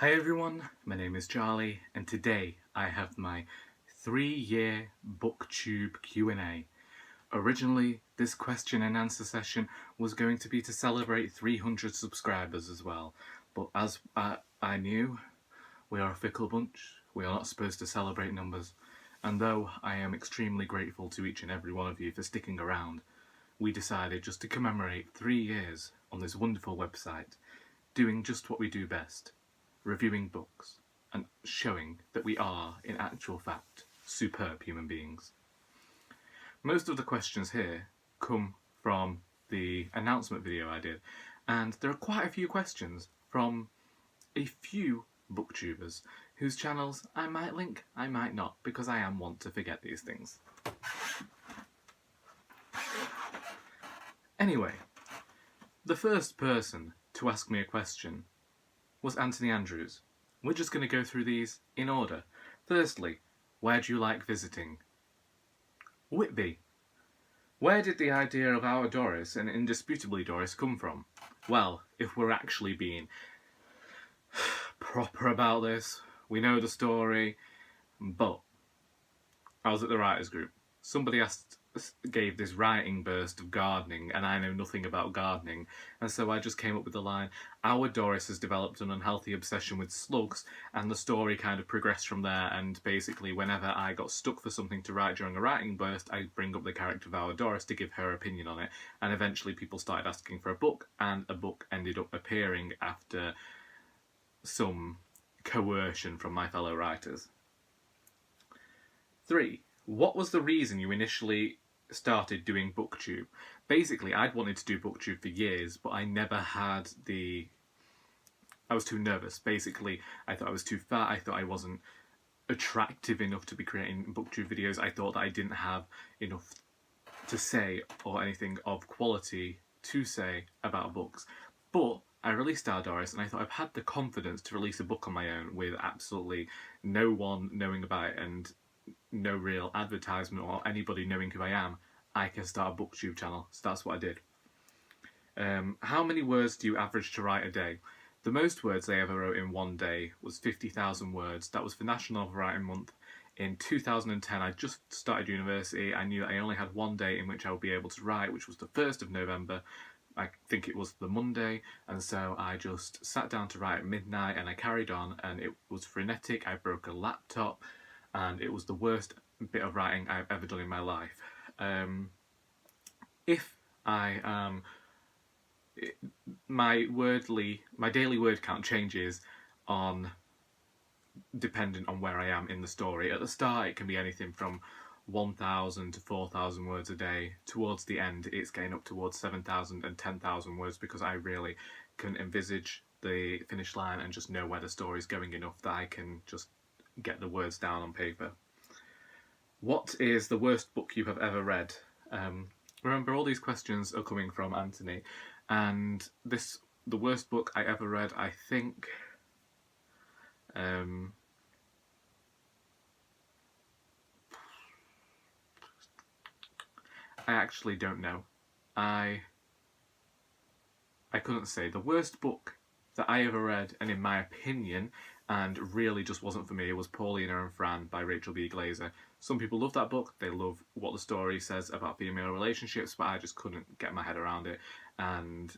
Hi everyone, my name is Charlie, and today I have my 3-year Booktube Q&A. Originally, this question and answer session was going to be to celebrate 300 subscribers as well, but as I knew, we are a fickle bunch, we are not supposed to celebrate numbers, and though I am extremely grateful to each and every one of you for sticking around, we decided just to commemorate 3 years on this wonderful website, doing just what we do best. Reviewing books, and showing that we are, in actual fact, superb human beings. Most of the questions here come from the announcement video I did, and there are quite a few questions from a few booktubers whose channels I might link, I might not, because I am wont to forget these things. Anyway, the first person to ask me a question was Anthony Andrews. We're just going to go through these in order. Firstly, where do you like visiting? Whitby. Where did the idea of our Doris, and indisputably Doris, come from? Well, if we're actually being proper about this, we know the story, but I was at the writers group. Somebody gave this writing burst of gardening, and I know nothing about gardening, and so I just came up with the line, our Doris has developed an unhealthy obsession with slugs, and the story kind of progressed from there, and basically whenever I got stuck for something to write during a writing burst, I'd bring up the character of our Doris to give her opinion on it, and eventually people started asking for a book, and a book ended up appearing after some coercion from my fellow writers. 3. What was the reason you initially started doing Booktube? Basically, I'd wanted to do Booktube for years, but I never had I was too nervous. Basically, I thought I was too fat, I thought I wasn't attractive enough to be creating Booktube videos, I thought that I didn't have enough to say or anything of quality to say about books. But I released Our Doris, and I thought I've had the confidence to release a book on my own with absolutely no one knowing about it and no real advertisement or anybody knowing who I am, I can start a Booktube channel. So that's what I did. How many words do you average to write a day? The most words I ever wrote in one day was 50,000 words. That was for National Novel Writing Month. In 2010, I just started university. I knew that I only had one day in which I would be able to write, which was the 1st of November. I think it was the Monday, and so I just sat down to write at midnight, and I carried on, and it was frenetic. I broke a laptop, and it was the worst bit of writing I've ever done in my life. My daily word count changes dependent on where I am in the story. At the start, it can be anything from 1,000 to 4,000 words a day. Towards the end, it's getting up towards 7,000 and 10,000 words because I really can envisage the finish line and just know where the story's going enough that I can just get the words down on paper. What is the worst book you have ever read? Remember, all these questions are coming from Anthony, and the worst book I ever read, I think, I actually don't know. I couldn't say. The worst book that I ever read, and in my opinion, and really just wasn't for me, it was Paulina and Fran by Rachel B. Glaser. Some people love that book, they love what the story says about female relationships, but I just couldn't get my head around it, and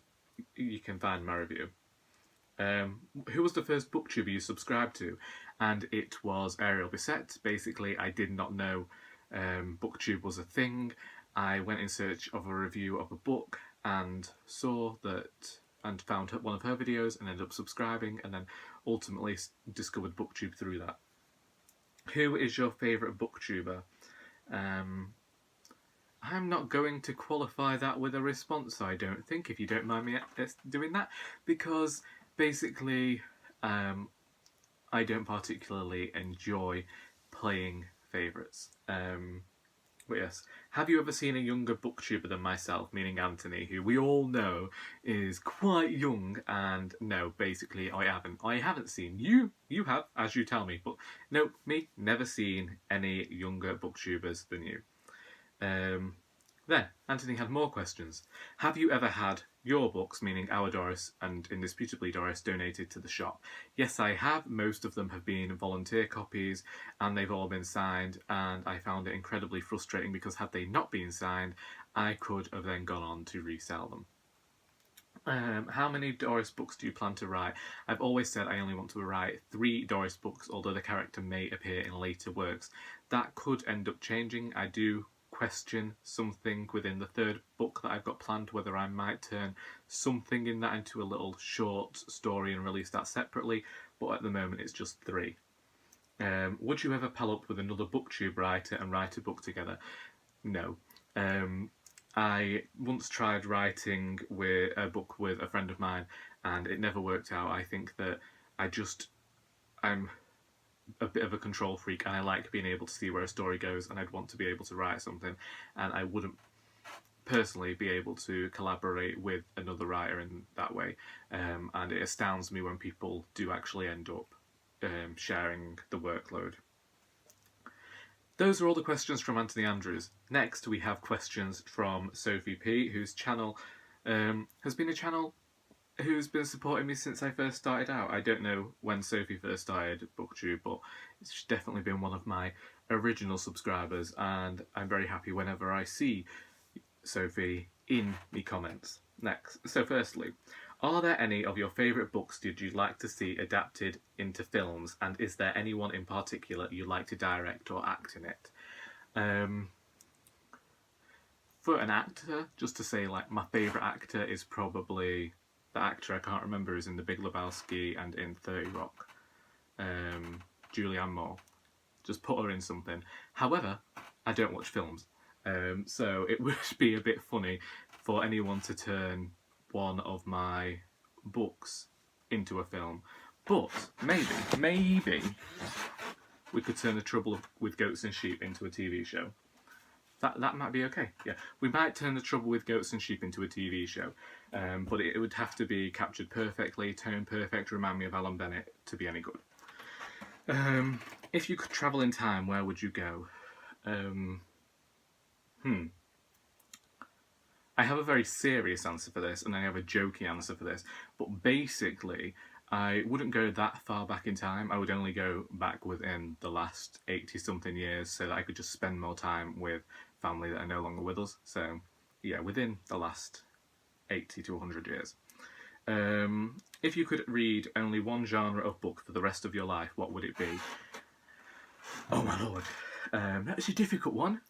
you can find my review. Who was the first booktuber you subscribed to? And it was Ariel Bissett. Basically, I did not know Booktube was a thing. I went in search of a review of a book and saw that, and found one of her videos and ended up subscribing, and then ultimately discovered Booktube through that. Who is your favourite booktuber? I'm not going to qualify that with a response, I don't think, if you don't mind me doing that, because basically I don't particularly enjoy playing favourites. But yes, have you ever seen a younger booktuber than myself, meaning Anthony, who we all know is quite young? And no, basically I haven't. I haven't seen. You have, as you tell me, but no, me, never seen any younger booktubers than you. Then, Anthony had more questions. Have you ever had your books, meaning our Doris and indisputably Doris, donated to the shop? Yes, I have. Most of them have been volunteer copies and they've all been signed, and I found it incredibly frustrating because had they not been signed, I could have then gone on to resell them. How many Doris books do you plan to write? I've always said I only want to write 3 Doris books, although the character may appear in later works. That could end up changing. I do question something within the 3rd book that I've got planned, whether I might turn something in that into a little short story and release that separately, but at the moment it's just 3. Would you ever pal up with another Booktube writer and write a book together? No. I once tried writing a book with a friend of mine and it never worked out. I think that I'm a bit of a control freak and I like being able to see where a story goes, and I'd want to be able to write something, and I wouldn't personally be able to collaborate with another writer in that way, and it astounds me when people do actually end up sharing the workload. Those are all the questions from Anthony Andrews. Next, we have questions from Sophie P, whose channel has been a channel who's been supporting me since I first started out. I don't know when Sophie first started Booktube, but it's definitely been one of my original subscribers, and I'm very happy whenever I see Sophie in the comments. Next, so firstly, are there any of your favourite books that you'd like to see adapted into films, and is there anyone in particular you'd like to direct or act in it? For an actor, just to say, like, my favourite actor is probably the actor I can't remember who's in The Big Lebowski and in 30 Rock, Julianne Moore. Just put her in something. However, I don't watch films, so it would be a bit funny for anyone to turn one of my books into a film. But maybe we could turn The Trouble with Goats and Sheep into a TV show. That might be okay. Yeah, we might turn The Trouble with Goats and Sheep into a TV show, but it would have to be captured perfectly, tone perfect, remind me of Alan Bennett to be any good. If you could travel in time, where would you go? I have a very serious answer for this, and I have a jokey answer for this, but basically, I wouldn't go that far back in time. I would only go back within the last 80-something years so that I could just spend more time with family that are no longer with us. So, yeah, within the last 80 to 100 years. If you could read only one genre of book for the rest of your life, what would it be? Oh my lord. That's a difficult one.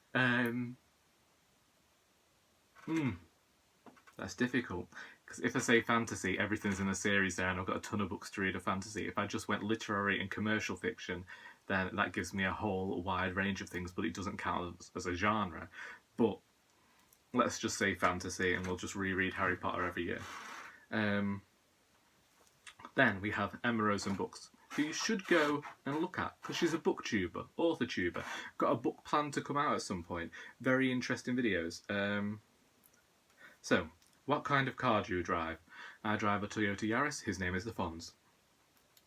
That's difficult. Because if I say fantasy, everything's in a series there, and I've got a ton of books to read of fantasy. If I just went literary and commercial fiction, then that gives me a whole wide range of things, but it doesn't count as a genre. But let's just say fantasy, and we'll just reread Harry Potter every year. Then we have Emma Rosen Books, who you should go and look at, because she's a booktuber, author-tuber. Got a book planned to come out at some point. Very interesting videos. So, what kind of car do you drive? I drive a Toyota Yaris. His name is the Fonz.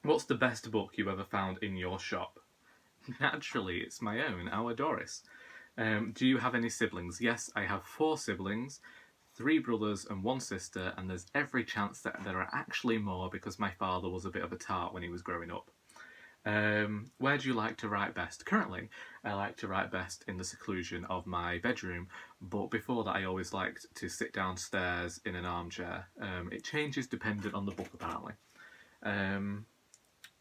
What's the best book you ever found in your shop? Naturally, it's my own, Our Doris. Do you have any siblings? Yes, I have 4 siblings, 3 brothers and 1 sister, and there's every chance that there are actually more because my father was a bit of a tart when he was growing up. Where do you like to write best? Currently, I like to write best in the seclusion of my bedroom, but before that I always liked to sit downstairs in an armchair. It changes dependent on the book, apparently.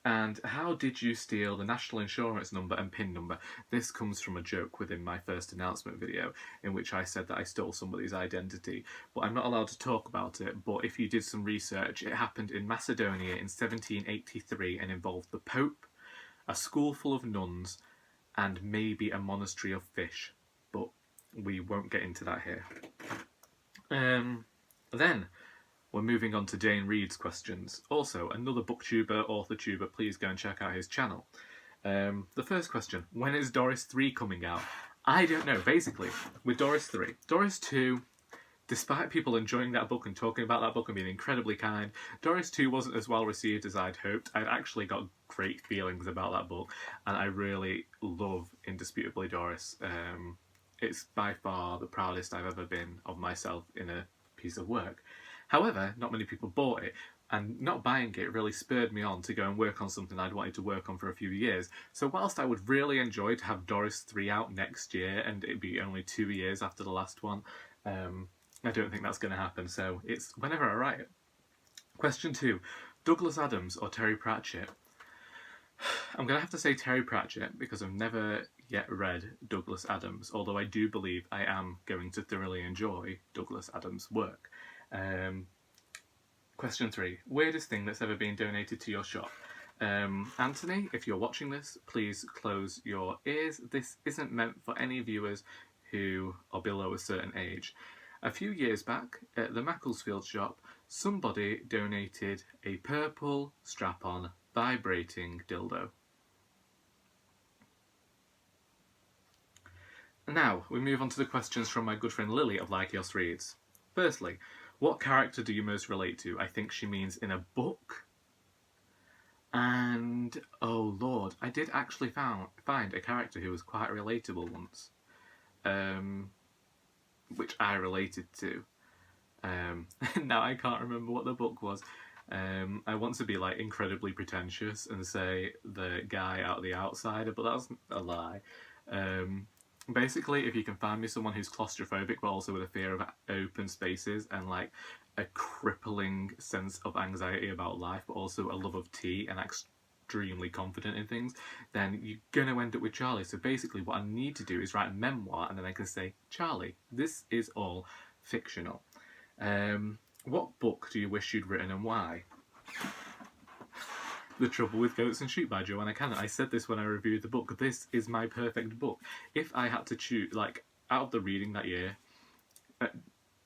And how did you steal the national insurance number and PIN number? This comes from a joke within my first announcement video in which I said that I stole somebody's identity, but I'm not allowed to talk about it. But if you did some research, it happened in Macedonia in 1783 and involved the Pope, a school full of nuns, and maybe a monastery of fish, but we won't get into that here. Then we're moving on to Dane Reed's questions. Also, another booktuber, author-tuber, please go and check out his channel. The first question, when is Doris 3 coming out? I don't know. Basically, with Doris 3, Doris 2, despite people enjoying that book and talking about that book and being incredibly kind, Doris 2 wasn't as well received as I'd hoped. I'd actually got great feelings about that book, and I really love Indisputably Doris. It's by far the proudest I've ever been of myself in a piece of work. However, not many people bought it, and not buying it really spurred me on to go and work on something I'd wanted to work on for a few years. So whilst I would really enjoy to have Doris 3 out next year, and it'd be only 2 years after the last one, I don't think that's going to happen, so it's whenever I write it. Question 2. Douglas Adams or Terry Pratchett? I'm going to have to say Terry Pratchett because I've never yet read Douglas Adams, although I do believe I am going to thoroughly enjoy Douglas Adams' work. Question 3. Weirdest thing that's ever been donated to your shop? Anthony, if you're watching this, please close your ears. This isn't meant for any viewers who are below a certain age. A few years back, at the Macclesfield shop, somebody donated a purple strap-on vibrating dildo. Now, we move on to the questions from my good friend Lily of Lykios Reads. Firstly, what character do you most relate to? I think she means in a book. And, oh lord, I did actually find a character who was quite relatable once. Which I related to. Now I can't remember what the book was. I want to be like incredibly pretentious and say the guy out of The Outsider, but that's a lie. Basically, if you can find me someone who's claustrophobic but also with a fear of open spaces and like a crippling sense of anxiety about life but also a love of tea and extremely confident in things, then you're going to end up with Charlie. So basically what I need to do is write a memoir and then I can say, Charlie, this is all fictional. What book do you wish you'd written and why? The Trouble with Goats and Sheep by Joanna Cannon. I said this when I reviewed the book. This is my perfect book. If I had to choose, like, out of the reading that year,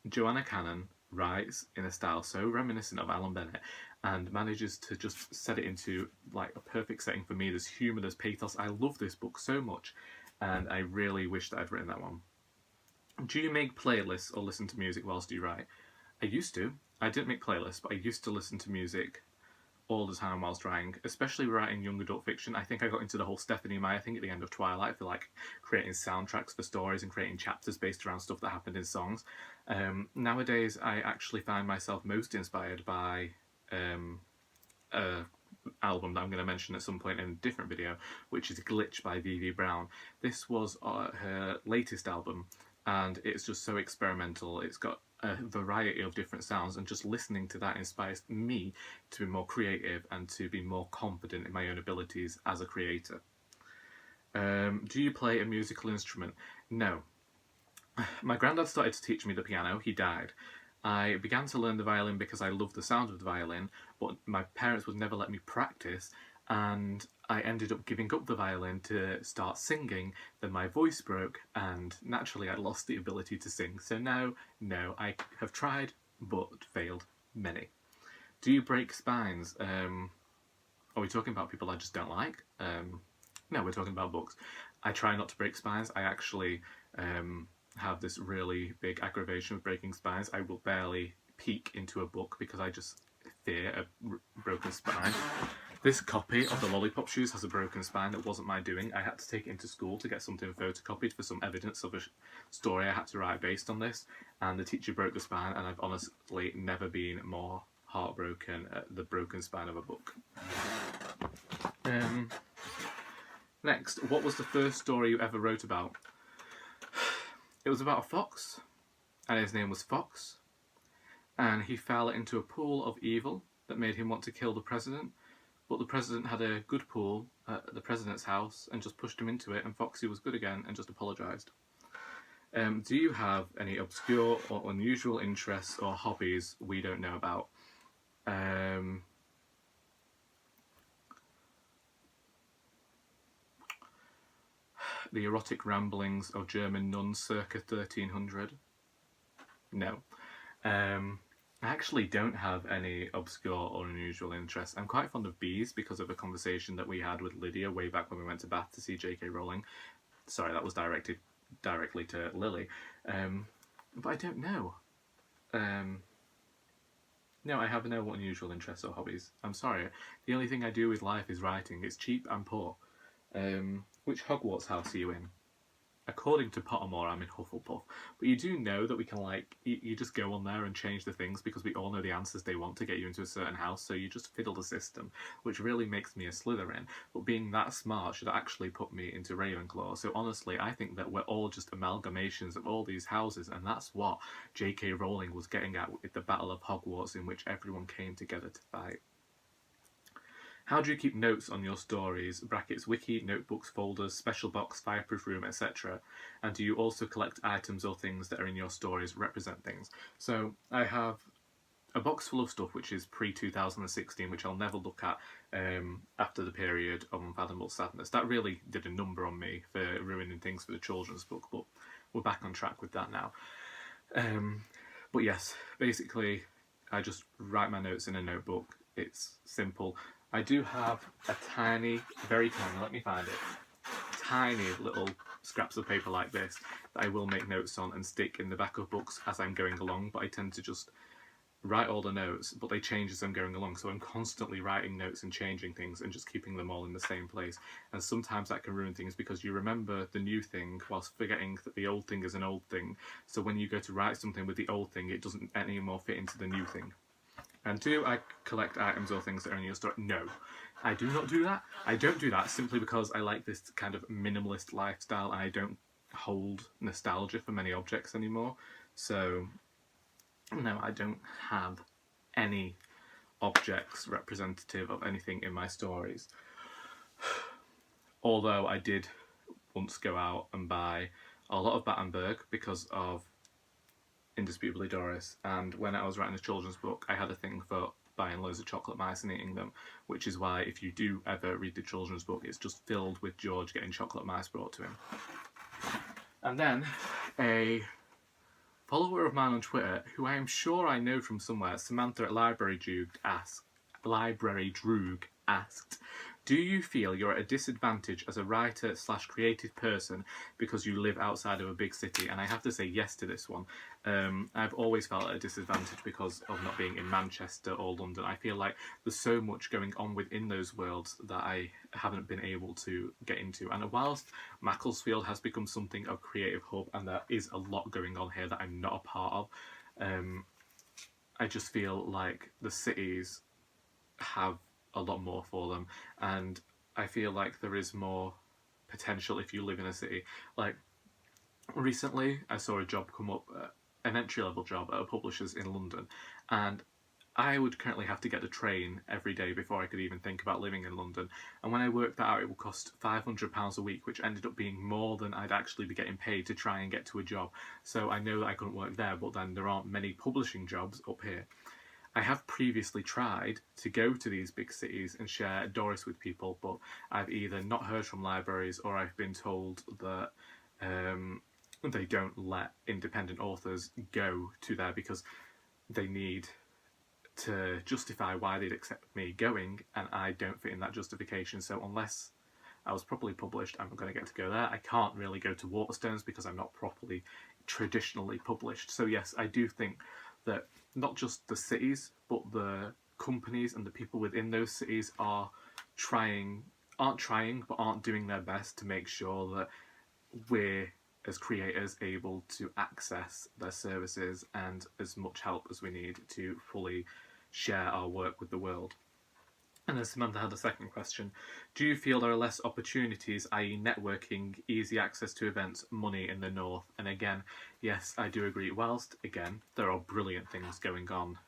Joanna Cannon writes in a style so reminiscent of Alan Bennett and manages to just set it into, like, a perfect setting for me. There's humour, there's pathos. I love this book so much, and I really wish that I'd written that one. Do you make playlists or listen to music whilst you write? I used to. I didn't make playlists, but I used to listen to music all the time whilst writing, especially writing young adult fiction. I think I got into the whole Stephanie Meyer thing at the end of Twilight for like creating soundtracks for stories and creating chapters based around stuff that happened in songs. Nowadays, I actually find myself most inspired by an album that I'm going to mention at some point in a different video, which is Glitch by V.V. Brown. This was her latest album, and it's just so experimental. It's got a variety of different sounds, and just listening to that inspires me to be more creative and to be more confident in my own abilities as a creator. Do you play a musical instrument? No. My granddad started to teach me the piano. He died. I began to learn the violin because I loved the sound of the violin, but my parents would never let me practice, and I ended up giving up the violin to start singing. Then my voice broke, and naturally I lost the ability to sing. So now, no, I have tried, but failed many. Do you break spines? Are we talking about people I just don't like? No, we're talking about books. I try not to break spines. I actually have this really big aggravation with breaking spines. I will barely peek into a book because I just fear a broken spine. This copy of the Lollipop Shoes has a broken spine that wasn't my doing. I had to take it into school to get something photocopied for some evidence of a story I had to write based on this, and the teacher broke the spine, and I've honestly never been more heartbroken at the broken spine of a book. Next, what was the first story you ever wrote about? It was about a fox, and his name was Fox, and he fell into a pool of evil that made him want to kill the president. But the president had a good pool at the president's house and just pushed him into it, and Foxy was good again and just apologised. Do you have any obscure or unusual interests or hobbies we don't know about? The erotic ramblings of German nuns circa 1300? No. I actually don't have any obscure or unusual interests. I'm quite fond of bees because of a conversation that we had with Lydia way back when we went to Bath to see J.K. Rowling. Sorry, that was directed directly to Lily. But I don't know. No, I have no unusual interests or hobbies. I'm sorry. The only thing I do with life is writing. It's cheap and poor. Which Hogwarts house are you in? according to Pottermore, I'm in Hufflepuff, but you do know that we can, like, you just go on there and change the things because we all know the answers they want to get you into a certain house, so you just fiddle the system, which really makes me a Slytherin. But being that smart should actually put me into Ravenclaw. So honestly, I think that we're all just amalgamations of all these houses, and that's what J.K. Rowling was getting at with the Battle of Hogwarts, in which everyone came together to fight. How do you keep notes on your stories? Brackets, wiki, notebooks, folders, special box, fireproof room, etc. And do you also collect items or things that are in your stories represent things? So I have a box full of stuff which is pre-2016, which I'll never look at after the period of Unfathomable Sadness. That really did a number on me for ruining things for the children's book, but we're back on track with that now. But yes, basically, I just write my notes in a notebook. It's simple. I do have a tiny, very tiny, let me find it, tiny little scraps of paper like this that I will make notes on and stick in the back of books as I'm going along, but I tend to just write all the notes, but they change as I'm going along, so I'm constantly writing notes and changing things and just keeping them all in the same place. And sometimes that can ruin things because you remember the new thing whilst forgetting that the old thing is an old thing, so when you go to write something with the old thing, it doesn't anymore fit into the new thing. And do I collect items or things that are in your store? No, I do not do that. I don't do that simply because I like this kind of minimalist lifestyle and I don't hold nostalgia for many objects anymore. So, no, I don't have any objects representative of anything in my stories. Although I did once go out and buy a lot of Battenberg because of Indisputably Doris, and when I was writing the children's book I had a thing for buying loads of chocolate mice and eating them, which is why if you do ever read the children's book it's just filled with George getting chocolate mice brought to him. And then a follower of mine on Twitter, who I am sure I know from somewhere, Samantha at Library Droog asked, do you feel you're at a disadvantage as a writer/creative person because you live outside of a big city? And I have to say yes to this one. I've always felt at a disadvantage because of not being in Manchester or London. I feel like there's so much going on within those worlds that I haven't been able to get into. And whilst Macclesfield has become something of a creative hub and there is a lot going on here that I'm not a part of, I just feel like the cities have a lot more for them, and I feel like there is more potential if you live in a city. Like recently I saw a job come up, an entry-level job at a publisher's in London, and I would currently have to get the train every day before I could even think about living in London, and when I worked that out it would cost £500 a week, which ended up being more than I'd actually be getting paid to try and get to a job. So I know that I couldn't work there, but then there aren't many publishing jobs up here. I have previously tried to go to these big cities and share Doris with people, but I've either not heard from libraries or I've been told that they don't let independent authors go to there because they need to justify why they'd accept me going, and I don't fit in that justification. So unless I was properly published, I'm not going to get to go there. I can't really go to Waterstones because I'm not properly traditionally published. So yes, I do think that not just the cities, but the companies and the people within those cities aren't trying, but aren't doing their best to make sure that we're, as creators, able to access their services and as much help as we need to fully share our work with the world. And then Samantha had a second question. Do you feel there are less opportunities, i.e. networking, easy access to events, money in the north? And again, yes, I do agree. Whilst, again, there are brilliant things going on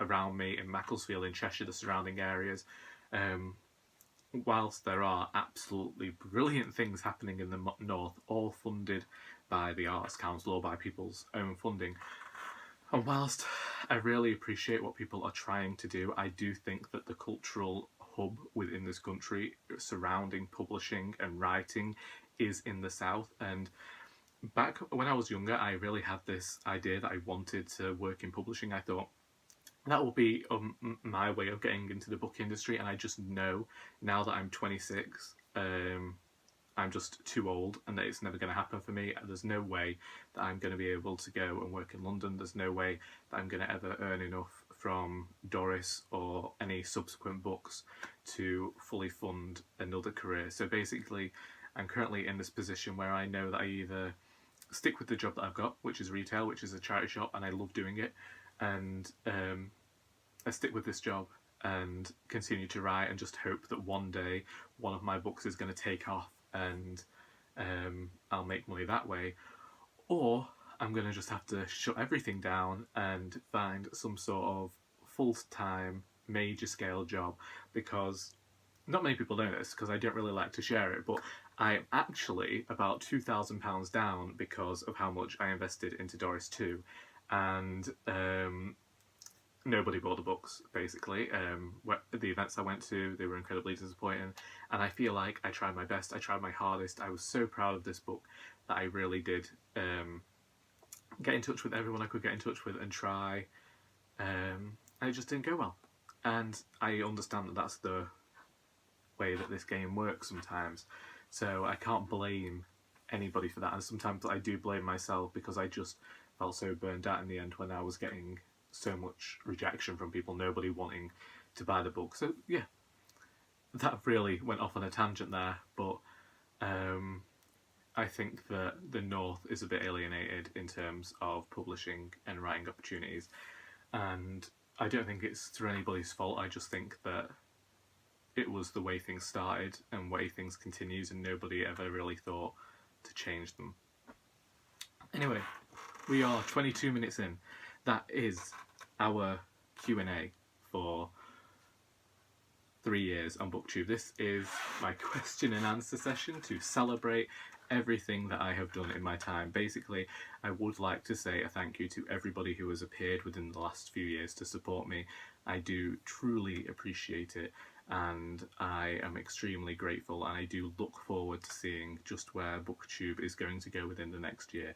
around me in Macclesfield, in Cheshire, the surrounding areas, whilst there are absolutely brilliant things happening in the north, all funded by the Arts Council or by people's own funding, and whilst I really appreciate what people are trying to do, I do think that the cultural hub within this country surrounding publishing and writing is in the south. And back when I was younger, I really had this idea that I wanted to work in publishing. I thought that will be my way of getting into the book industry, and I just know now that I'm 26, I'm just too old and that it's never going to happen for me. There's no way that I'm going to be able to go and work in London. There's no way that I'm going to ever earn enough from Doris or any subsequent books to fully fund another career. So basically, I'm currently in this position where I know that I either stick with the job that I've got, which is retail, which is a charity shop, and I love doing it, and I stick with this job and continue to write and just hope that one day one of my books is going to take off and I'll make money that way, or I'm going to just have to shut everything down and find some sort of full-time major scale job, because not many people know this because I don't really like to share it, but I am actually about £2,000 down because of how much I invested into Doris 2, and nobody bought the books, basically. The events I went to, they were incredibly disappointing, and I feel like I tried my best, I tried my hardest. I was so proud of this book that I really did get in touch with everyone I could get in touch with and try, and it just didn't go well. And I understand that that's the way that this game works sometimes, so I can't blame anybody for that, and sometimes I do blame myself because I just felt so burned out in the end when I was getting so much rejection from people, nobody wanting to buy the book. So yeah, that really went off on a tangent there, but I think that the North is a bit alienated in terms of publishing and writing opportunities, and I don't think it's through anybody's fault. I just think that it was the way things started and way things continues, and nobody ever really thought to change them. Anyway, we are 22 minutes in. That is our Q&A for 3 years on Booktube. This is my question and answer session to celebrate everything that I have done in my time. Basically, I would like to say a thank you to everybody who has appeared within the last few years to support me. I do truly appreciate it, and I am extremely grateful, and I do look forward to seeing just where Booktube is going to go within the next year.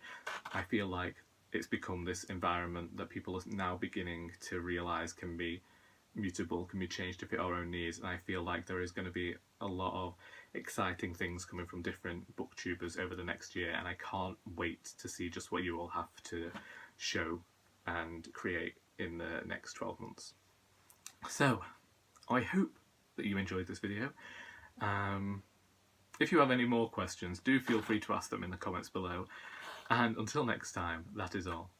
I feel like it's become this environment that people are now beginning to realise can be mutable, can be changed to fit our own needs, and I feel like there is going to be a lot of exciting things coming from different booktubers over the next year, and I can't wait to see just what you all have to show and create in the next 12 months. So, I hope that you enjoyed this video. If you have any more questions, do feel free to ask them in the comments below. And until next time, that is all.